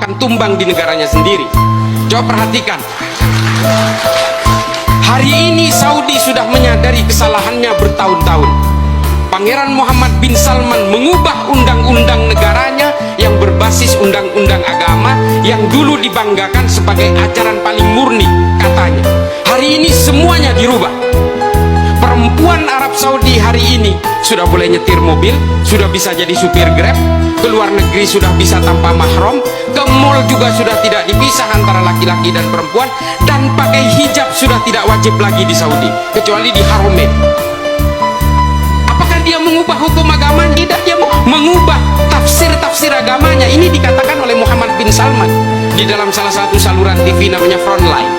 akan tumbang di negaranya sendiri. Coba perhatikan, hari ini Saudi sudah menyadari kesalahannya bertahun-tahun. Pangeran Muhammad bin Salman mengubah undang-undang negaranya yang berbasis undang-undang agama yang dulu dibanggakan sebagai ajaran paling murni katanya. Hari ini semuanya dirubah. Perempuan Arab Saudi hari ini sudah boleh nyetir mobil, sudah bisa jadi supir Grab, ke luar negeri sudah bisa tanpa mahram, ke mall juga sudah tidak dipisah antara laki-laki dan perempuan, dan pakai hijab sudah tidak wajib lagi di Saudi, kecuali di Haramain. Apakah dia mengubah hukum agama? Tidak, dia mengubah tafsir-tafsir agamanya. Ini dikatakan oleh Muhammad bin Salman di dalam salah satu saluran TV namanya Frontline.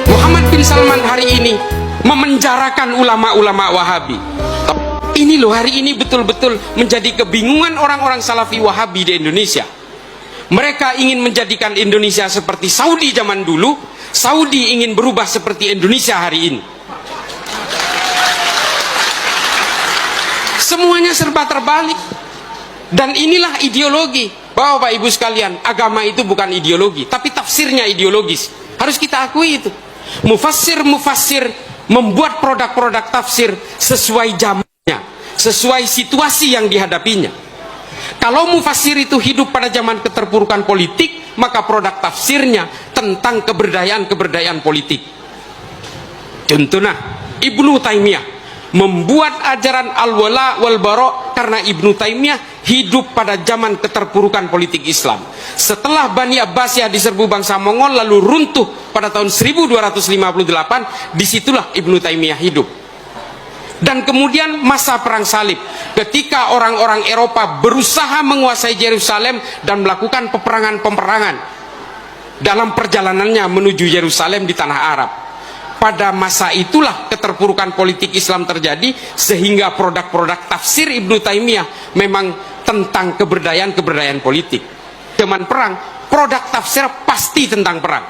Muhammad bin Salman hari ini memenjarakan ulama-ulama Wahabi. Ini loh, hari ini betul-betul menjadi kebingungan orang-orang Salafi Wahabi di Indonesia. Mereka ingin menjadikan Indonesia seperti Saudi zaman dulu. Saudi ingin berubah seperti Indonesia hari ini. Semuanya serba terbalik. Dan inilah ideologi. Bapak Ibu sekalian, agama itu bukan ideologi, tapi tafsirnya ideologis. Harus kita akui itu. Mufassir membuat produk-produk tafsir sesuai zamannya, sesuai situasi yang dihadapinya. Kalau mufassir itu hidup pada zaman keterpurukan politik, maka produk tafsirnya tentang keberdayaan politik. Contohnya, Ibnu Taimiyah membuat ajaran al-wala wal bara karena Ibnu Taimiyah hidup pada zaman keterpurukan politik Islam. Setelah Bani Abbasiyah diserbu bangsa Mongol lalu runtuh pada tahun 1258, disitulah Ibnu Taimiyah hidup. Dan kemudian masa perang salib, ketika orang-orang Eropa berusaha menguasai Yerusalem dan melakukan peperangan dalam perjalanannya menuju Yerusalem di tanah Arab. Pada masa itulah keterpurukan politik Islam terjadi, sehingga produk-produk tafsir Ibnu Taimiyah memang tentang keberdayaan politik. Zaman perang, produk tafsir pasti tentang perang.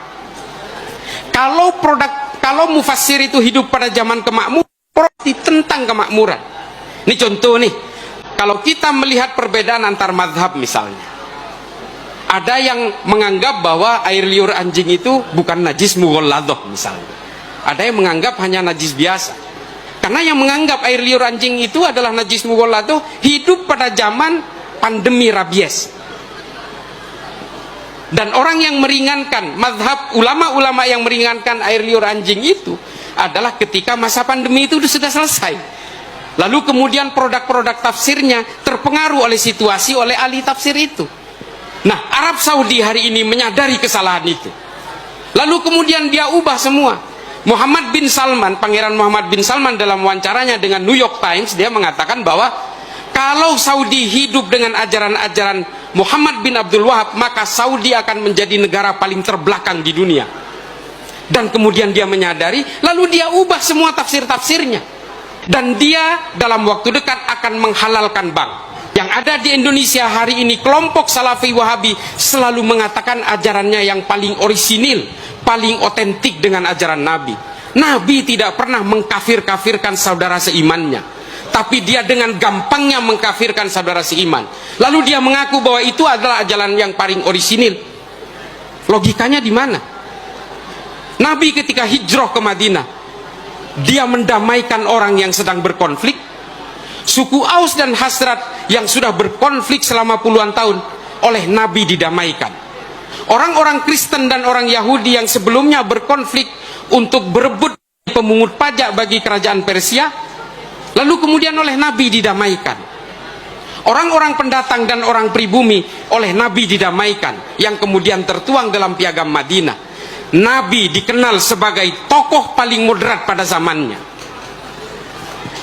Kalau mufassir itu hidup pada zaman kemakmuran, pasti tentang kemakmuran. Ini contoh nih, kalau kita melihat perbedaan antar mazhab misalnya, ada yang menganggap bahwa air liur anjing itu bukan najis mughalladah misalnya. Ada yang menganggap hanya najis biasa. Karena yang menganggap air liur anjing itu adalah najis mughalladah hidup pada zaman pandemi rabies. Dan orang yang meringankan, mazhab ulama-ulama yang meringankan air liur anjing itu adalah ketika masa pandemi itu sudah selesai. Lalu kemudian produk-produk tafsirnya terpengaruh oleh situasi, oleh ahli tafsir itu. Nah, Arab Saudi hari ini menyadari kesalahan itu. Lalu kemudian dia ubah semua. Muhammad bin Salman, Pangeran Muhammad bin Salman dalam wawancaranya dengan New York Times, dia mengatakan bahwa kalau Saudi hidup dengan ajaran-ajaran Muhammad bin Abdul Wahab, maka Saudi akan menjadi negara paling terbelakang di dunia. Dan kemudian dia menyadari, lalu dia ubah semua tafsir-tafsirnya. Dan dia dalam waktu dekat akan menghalalkan bank. Yang ada di Indonesia hari ini, kelompok Salafi Wahabi selalu mengatakan ajarannya yang paling orisinil, paling otentik dengan ajaran Nabi. Nabi tidak pernah mengkafir-kafirkan saudara seimannya, tapi dia dengan gampangnya mengkafirkan saudara seiman. Lalu dia mengaku bahwa itu adalah ajaran yang paling orisinil. Logikanya di mana? Nabi ketika hijrah ke Madinah, dia mendamaikan orang yang sedang berkonflik. Suku Aus dan Khazraj yang sudah berkonflik selama puluhan tahun oleh Nabi didamaikan. Orang-orang Kristen dan orang Yahudi yang sebelumnya berkonflik untuk berebut pemungut pajak bagi kerajaan Persia, lalu kemudian oleh Nabi didamaikan. Orang-orang pendatang dan orang pribumi oleh Nabi didamaikan, yang kemudian tertuang dalam Piagam Madinah. Nabi dikenal sebagai tokoh paling moderat pada zamannya.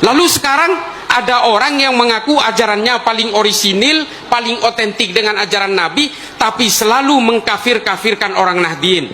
Lalu sekarang ada orang yang mengaku ajarannya paling orisinil, paling otentik dengan ajaran Nabi, tapi selalu mengkafir-kafirkan orang Nahdien.